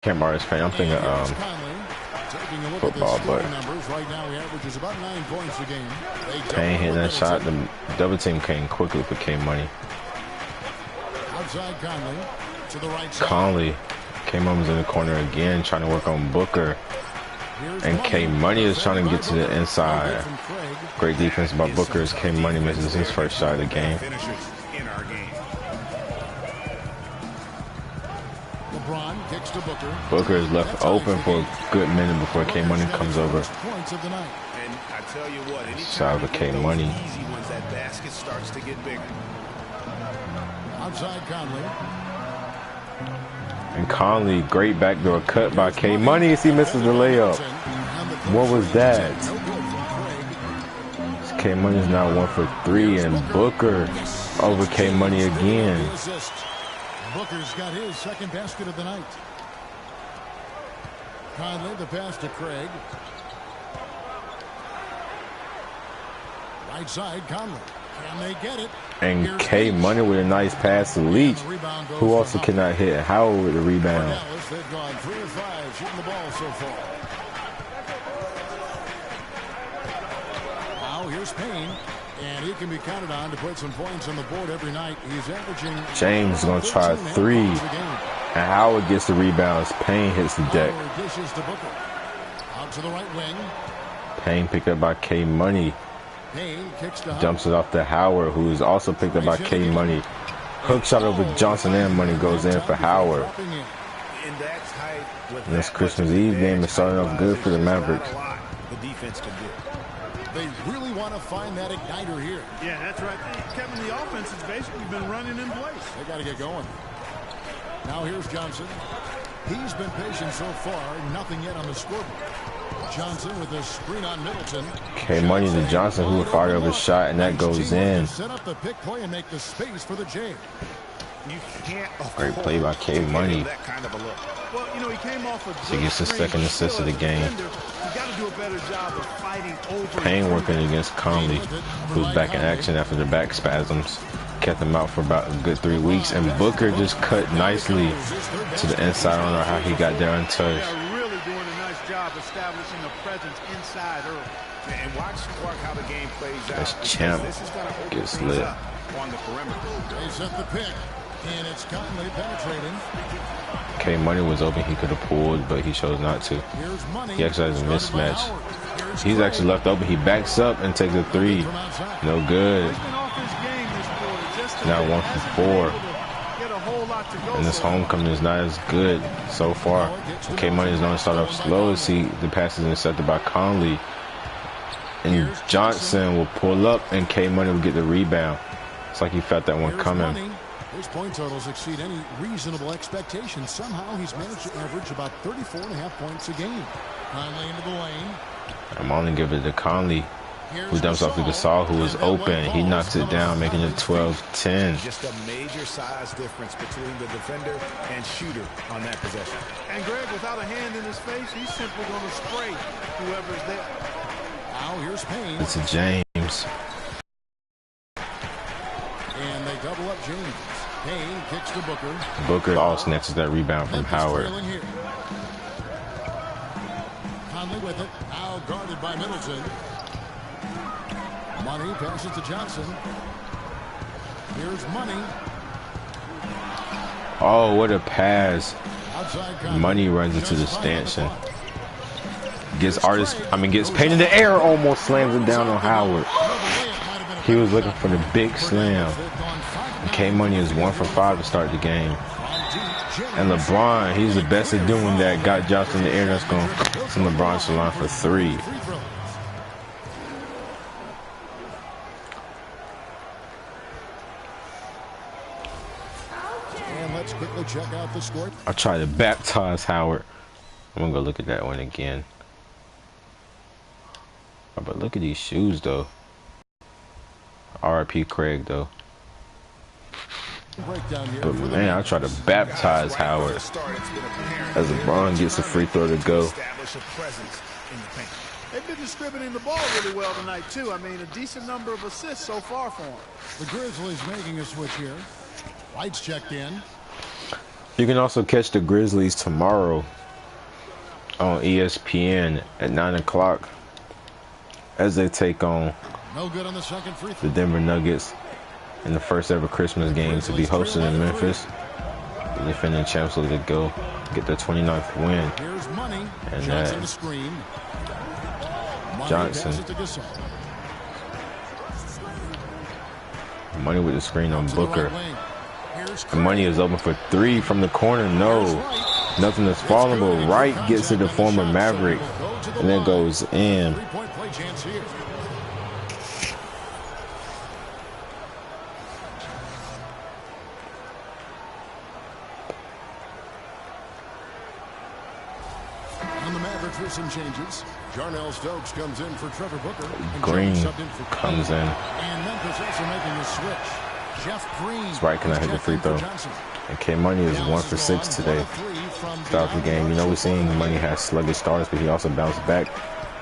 Can't Mars fan. I'm thinking football, but Payne hitting that shot. The double team came quickly for K Money. Conley came up in the corner again, trying to work on Booker. And K Money is trying to get to the inside. Great defense by Booker as K Money misses his first shot of the game. Booker is left open for a good minute before K Money comes over. Shout out to K Money. And Conley, great backdoor cut by K Money as he misses the layup. What was that? K Money is now 1 for 3, and Booker over K Money again. Booker's got his second basket of the night. Conley, the pass to Craig. Right side, Conley. Can they get it? And K Money with a nice pass to Leach, who also cannot hit. Howard with the rebound. They've gone 3 of 5 shooting the ball so far. Now here's Payne. And he can be counted on to put some points on the board every night. He's averaging. James is going to try 3. And Howard gets the rebounds. Payne hits the deck. Out to the right wing. Payne picked up by K Money. Payne kicks to dumps it off to Howard, who is also picked up by K Money. Hook shot over Johnson and Money goes in for Howard. And this Christmas Eve game is starting off good for the Mavericks. They really want to find that igniter here. Yeah, that's right. Kevin, the offense has basically been running in place. They got to get going. Now here's Johnson. He's been patient so far. Nothing yet on the scoreboard. Johnson with a screen on Middleton. K Money to Johnson, who fired over a shot, and that goes in. Set up the pick play and make the space for the J. Great play by K Money. Well, you know, he came off a so he gets his second assist of the game. Payne working against Conley, who's back in action after the back spasms. Kept him out for about a good 3 weeks, and Booker just cut nicely to the inside. I don't know how he got there untouched. Really doing a nice job establishing a presence inside early. And watch how the game plays out. That's Champ gets lit. On the perimeter. They set the pick, and it's Conley penetrating. K Money was open, he could have pulled, but he chose not to. He actually has a mismatch. He's actually left open. He backs up and takes a 3. No good. Now 1 for 4. And this homecoming is not as good so far. K Money is going to start off slow as the pass is intercepted by Conley. And Johnson will pull up, and K Money will get the rebound. It's like he felt that one coming. His point totals exceed any reasonable expectation. Somehow he's managed to average about 34.5 points a game. Conley into the lane. I'm only giving it to Conley, who dumps off to Gasol, who is open. He knocks it down, making it 12-10. Just a major size difference between the defender and shooter on that possession. And Greg, without a hand in his face, he's simply going to spray whoever's there. Now here's Payne. It's a James. And they double up James. Payne kicks to Booker. Booker also snatches that rebound from Howard. Conley with it. Now guarded by Middleton. Money passes to Johnson. Here's Money. Oh, what a pass. Money runs into the stanchion. Gets Payne in the air, almost slams it down on Howard. He was looking for the big slam. And K Money is 1 for 5 to start the game. And LeBron, he's the best at doing that. Got Johnson in the air. That's going to send LeBron to the line for 3. And let's quickly check out the score. I tried to baptize Howard. I'm going to go look at that one again. Oh, but look at these shoes, though. R.I.P. Craig, though. But man, I try to baptize Howard as LeBron gets a free throw to go. They've been distributing the ball really well tonight, too. I mean, a decent number of assists so far for them. The Grizzlies making a switch here. White's checked in. You can also catch the Grizzlies tomorrow on ESPN at 9 o'clock as they take on No good on the second free the throw. Denver Nuggets in the first ever Christmas game to be hosted in Memphis. The defending champs look to go get their 29th win. Here's Money. And Johnson the screen. Money Johnson. passes to Gasol. Money with the screen on To the right Booker. wing. Here's And Money is open for three from the corner. No, nothing is falling, but Wright gets to the former Maverick, and then goes in. Three-point play chance here. On the Mavericks with some changes. Jarnell Stokes comes in for Trevor Booker. And Green Jones subbed in for comes Green. in. And Memphis also making a switch. Jeff Green. That's right, can I is hit the checked free in for throw? Johnson. And K Money is 1 for 6 today. Start the game. You know, we're seeing Money has sluggish starts, but he also bounced back.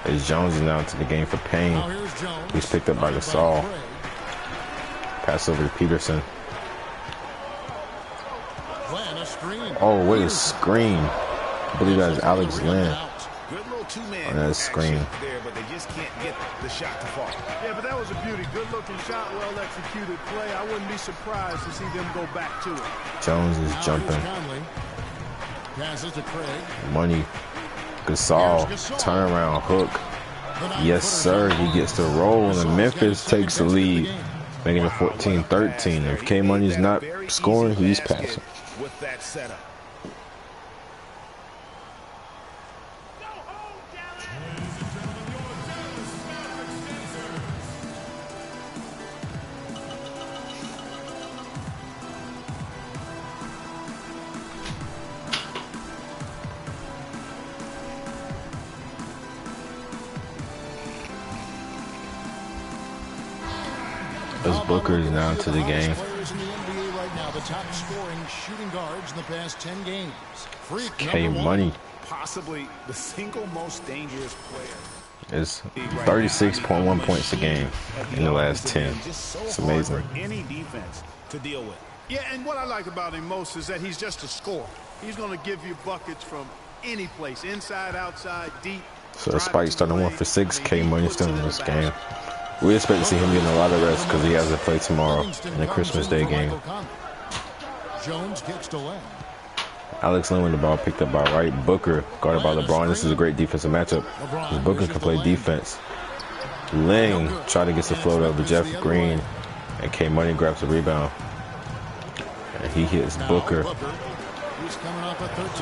As Jones is now into the game for Payne. Now here's Jones. He's picked up by Gasol. Pass over to Peterson. Glenn, a screen. Oh, what a screen. I believe that is Alex Lynn Good little two-man on that screen. there, but they just can't get the shot to fall. Yeah, but that was a beauty. Good-looking shot, well-executed play. I wouldn't be surprised to see them go back to it. Jones is Now jumping. here's Conley. Passes to Craig. Money. Gasol. Turnaround hook. Yes, sir. He gets the roll, and Memphis takes the lead, making it 14-13. If K Money's not scoring, he's passing. With that setup. As Booker is now into the game. Players in the NBA right now, the top scoring shooting guards in the past 10 games. Freak K number one. Money Possibly the single most dangerous player. is 36.1 points a game in the last 10. It's amazing. Any defense to deal with. Yeah, and what I like about him most is that he's just a scorer. He's going to give you buckets from any place, inside, outside, deep. So despite starting 1 for 6, K Money still in this game. We expect to see him getting a lot of rest because he has to play tomorrow in the Christmas Day game. Jones kicks to Lynn. Alex Lynn with the ball picked up by Wright. Booker guarded by LeBron. This is a great defensive matchup because Booker can play defense. Lynn tried to get the float over Jeff Green, and K Money grabs the rebound. And he hits Booker.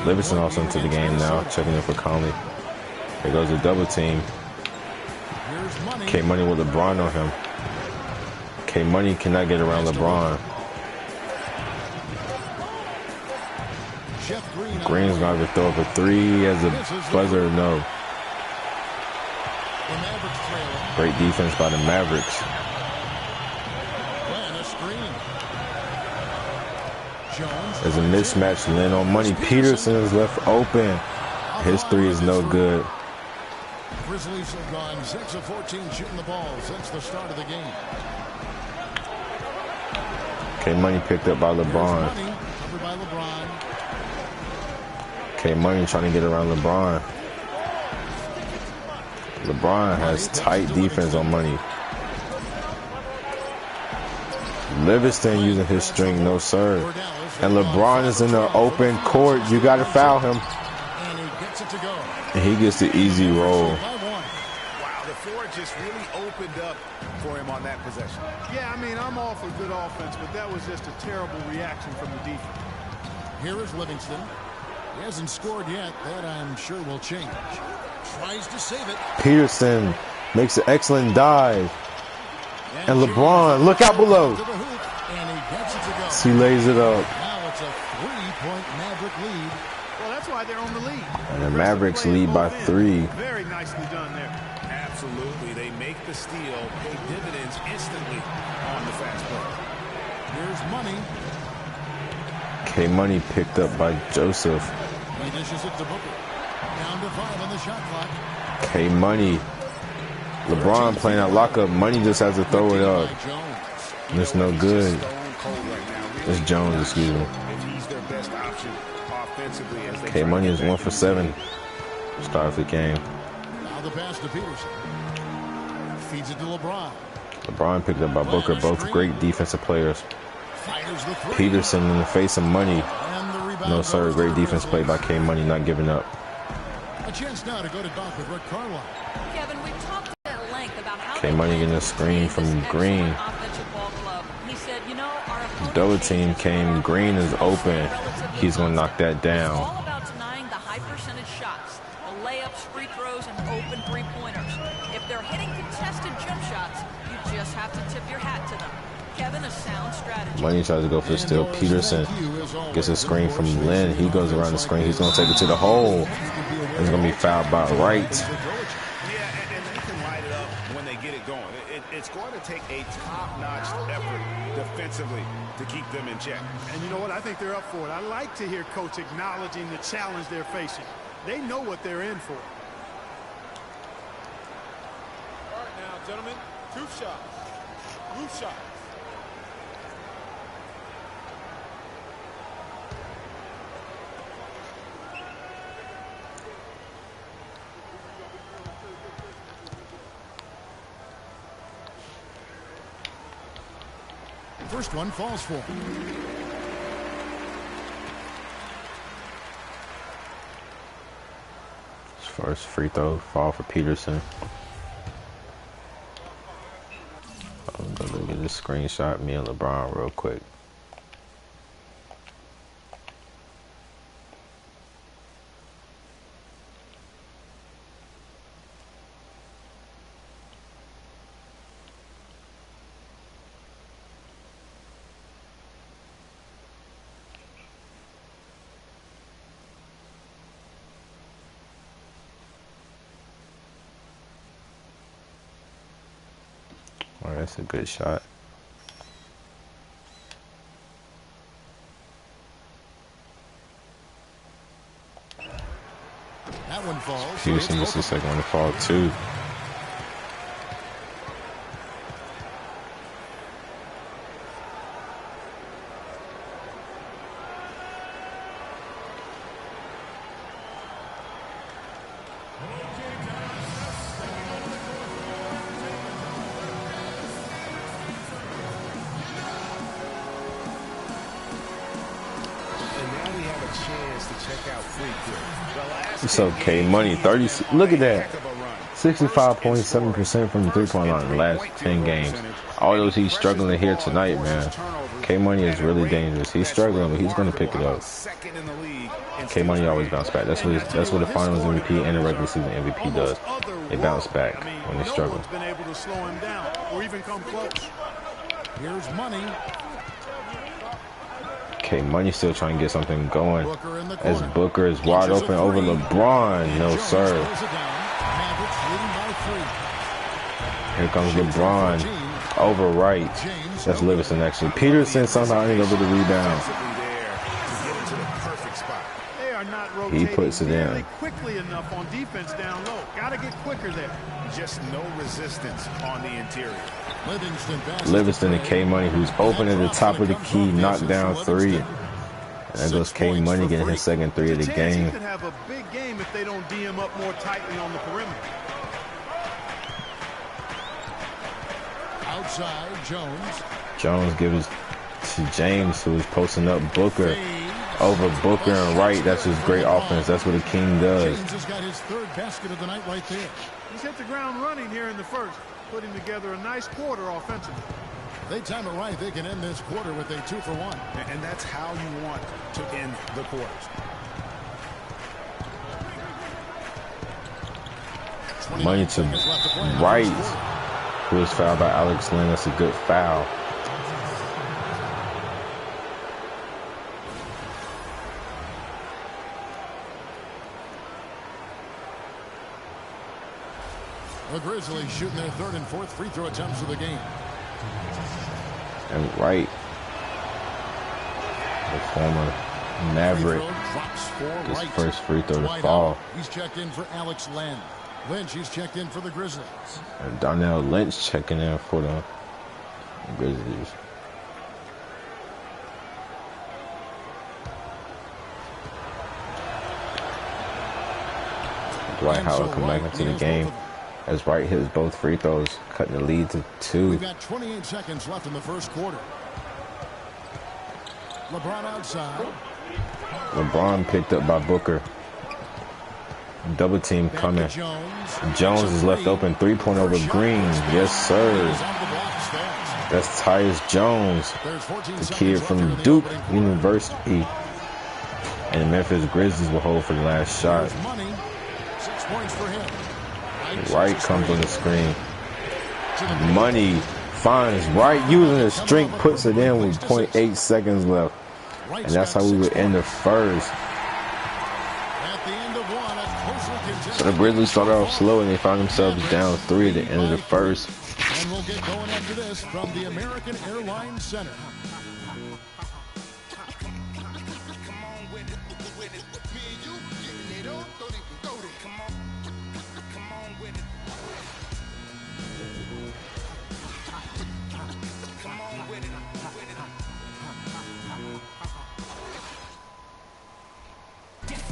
Livingston also into the game now, checking in for Conley. Here goes a double team. K Money with LeBron on him. K Money cannot get around LeBron. Green's going to throw up a three as a buzzer. No. Great defense by the Mavericks. There's a mismatch. Lynn on Money. Peterson is left open. His three is no good. Grizzlies have gone 6 of 14 shooting the ball since the start of the game. K Money picked up by LeBron. Covered by LeBron. K Money trying to get around LeBron. LeBron has tight defense on Money. Livingston using his string, no sir. And LeBron is in the open court. You got to foul him. And he gets it to go. And he gets the easy roll. Wow, the floor just really opened up for him on that possession. Yeah, I mean, I'm all for good offense, but that was just a terrible reaction from the defense. Here is Livingston. He hasn't scored yet. That I'm sure will change. Tries to save it. Peterson makes an excellent dive. And LeBron, look out below. To the hoop, and he gets it to go. He lays it up. Now it's a 3-point Maverick lead. Well, that's why they're on the lead. And the Mavericks lead by 3. Very nicely done there. Absolutely. They make the steal, pay dividends instantly on the fast break. Here's Money. K Money picked up by Joseph. He dishes it to Booker. Down to 5 on the shot clock. K Money. LeBron playing that lockup. Money just has to throw it up. And it's no good. Stone cold right now. It's Jones, excuse me. If he's their best option, defensively as they K Money is 1 for 7. Start of the game. Now the pass to Peterson. Feeds it to LeBron. LeBron picked up by Booker, both great defensive players. Fires the three. Peterson in the face of Money. And the rebound No sir, goes great to defense played by K Money, not giving up. A chance now to go to dock with Rick Carlisle. Kevin, we've talked at length about how K Money getting a screen from Green. He said, you know, our opponent Double team came, Green is open. He's gonna knock that It's down. all about denying the high percentage shots, the layups, free throws, and open three-pointers. If they're hitting contested jump shots, you just have to tip your hat to them. Kevin, a sound strategy. Money tries to go for the steal. Peterson gets a screen from Lynn. He goes around the screen. He's gonna take it to the hole. He's gonna be fouled by Wright. Yeah, and they can light it up when they get it going. It's going to take a top-notch effort defensively to keep them in check. And you know what? I think they're up for it. I like to hear Coach acknowledging the challenge they're facing. They know what they're in for. All right now, gentlemen, 2 shots. 2 shots. First one falls for him. First free throw fall for Peterson. I'm gonna get this screenshot, me and LeBron real quick. Oh, that's a good shot. That one falls. Peterson gets the second one to fall too. It's okay. Money 30. Look at that. 65.7% from the three-point line in the last 10 games. Although he's struggling here tonight, man. K Money is really dangerous. He's struggling, but he's going to pick it up. K Money always bounce back. That's what the Finals MVP and the regular season MVP does. They bounce back when they struggle. Been able to slow him down or even come close. Here's Money. K Money still trying to get something going. As Booker is wide open over LeBron. No sir. Here comes LeBron over Wright. That's Livingston actually. Peterson somehow ended up with the rebound. They are not rotating He puts it in. quickly enough on defense down low. Got to get quicker there. Just no resistance on the interior. Livingston and K Money, who's open at the top of the key, knocked down 3. And there goes K Money getting his second 3 of the game. He could have a big game if they don't D him up more tightly on the perimeter. Outside, Jones. Jones gives it to James, who is posting up Booker over Booker and Wright. That's just great offense. That's what a king does. James has got his 3rd basket of the night right there. He's hit the ground running here in the first, putting together a nice quarter offensively. If they time it right, they can end this quarter with a 2-for-1. And that's how you want to end the quarters. Money to Wright, who was fouled by Alex Lynn. That's a good foul. The Grizzlies shooting their 3rd and 4th free throw attempts of the game. And Wright, the former Maverick, his first free throw to fall. He's checked in for Alex Len. Lynch, he's checked in for the Grizzlies. And Donnell Lynch checking in for the Grizzlies. Dwight Howard come back into the game as Wright hits both free throws, cutting the lead to 2. We've got 28 seconds left in the first quarter. LeBron outside. LeBron picked up by Booker. Double team coming. Jones is left open. 3-point over Green. Yes, sir. That's Tyus Jones, the kid from Duke University. And the Memphis Grizzlies will hold for the last shot. 6 points for him. Wright comes on the screen. Money finds Wright using his strength, puts it in with 0.8 seconds left. And that's how we would end the first. So the Grizzlies started off slow and they found themselves down 3 at the end of the first. And we'll get going after this from the American Airlines Center.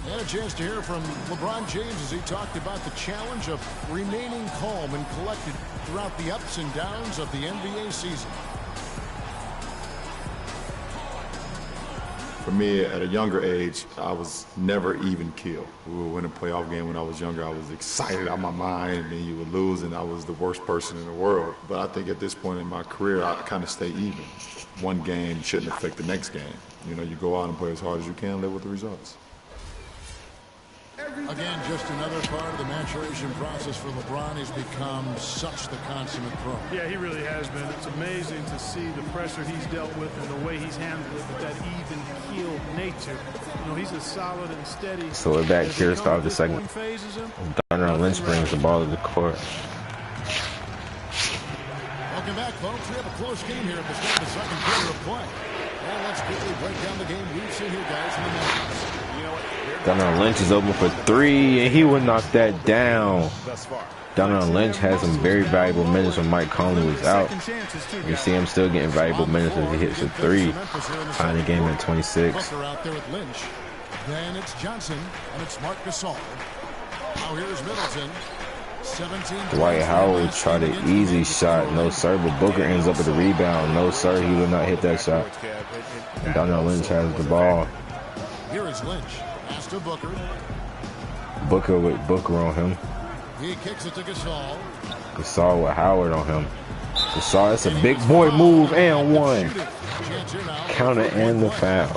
And a chance to hear from LeBron James as he talked about the challenge of remaining calm and collected throughout the ups and downs of the NBA season. For me, at a younger age, I was never even killed. We would win a playoff game when I was younger. I was excited out of my mind, and then you would lose, and I was the worst person in the world. But I think at this point in my career, I kind of stay even. One game shouldn't affect the next game. You know, you go out and play as hard as you can, live with the results. Again, just another part of the maturation process for LeBron. He's become such the consummate pro. Yeah, he really has been. It's amazing to see the pressure he's dealt with and the way he's handled it with that even-keeled nature. You know, he's as solid and steady. So we're back here, start of the second. Donner Lynch brings the ball to the court. Welcome back, folks. We have a close game here at the start of the second quarter of play. Well, let's quickly break down the game we've seen here, guys, in the Memphis. Donner Lynch is open for 3, and he would knock that down. Donner Lynch has some very valuable minutes when Mike Conley was out. You see him still getting valuable minutes as he hits a 3, tying the game at 26. Out there with Lynch. Then it's Johnson, and it's Marc Gasol. Now here's Middleton. 17. Dwight Howard tried an easy shot. No, sir, but Booker ends up with a rebound. No, sir, he will not hit that shot. And Donner Lynch has the ball. Here is Lynch. Pass to Booker. Booker with Booker on him. He kicks it to Gasol. Gasol with Howard on him. Gasol, it's a big boy move and one. Counter and the foul.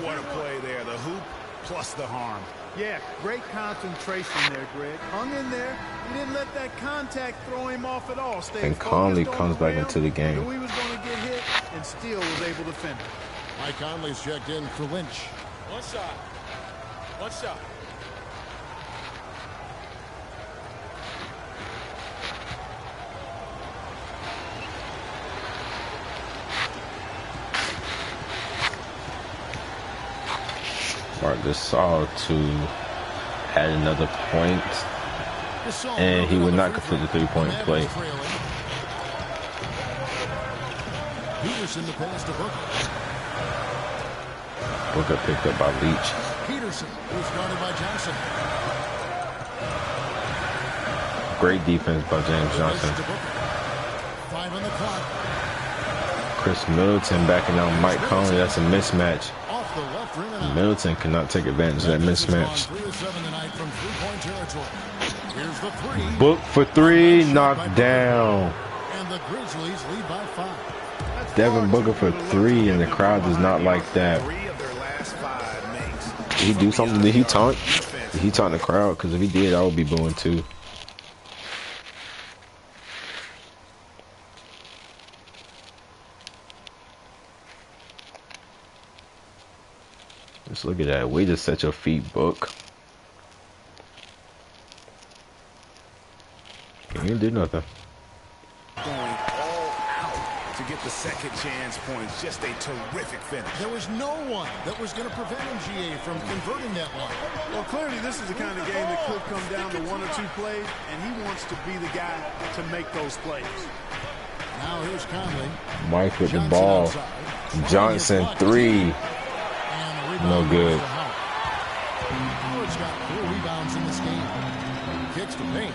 What a play there. The hoop plus the harm. Yeah, great concentration there, Greg. Hung in there. He didn't let that contact throw him off at all. Stayed And Conley comes back into the game. Knew he was going to get hit and still was able to finish. Mike Conley's checked in for Lynch. One shot. One shot. Marc Gasol to add another point, and he would not complete the 3-point play. Peterson to pass to Booker. Booker picked up by Leach. Peterson, who's guarded by Johnson. Great defense by James Johnson. 5 on the clock. Chris Middleton backing out Mike Conley. That's a mismatch. Off the left rim and out. Middleton cannot take advantage of that mismatch. 3 of 7 tonight from 3-point territory. Here's the 3. Book for 3, knocked down. And the Grizzlies lead by 5. Devin Booker for 3, and the crowd does not like that. Did he do something? Did he taunt? Did he taunt the crowd? Because if he did, I would be booing too. Just look at that. Way to set your feet, Book. He didn't do nothing. Going all out to get the second chance points. Just a terrific finish. There was no one that was going to prevent MGA from converting that one. Well, clearly this is the kind of game that could come down to 1 or 2 plays, and he wants to be the guy to make those plays. Now here's Conley. Mike with the ball. Johnson 3. No good. Stewart's got 4 rebounds in this game. Kicks to paint.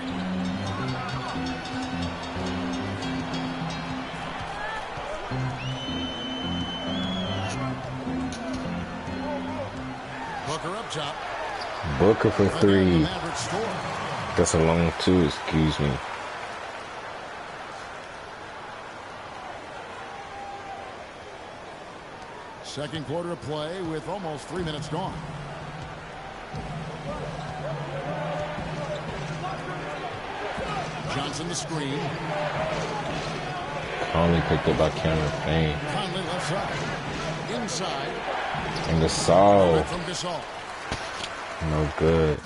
Booker up top. Booker for 3. That's a long 2, excuse me. Second quarter of play with almost 3 minutes gone. Johnson the screen. Conley picked up by Cameron Payne. Conley left side. Inside. And Gasol. From Gasol. No good.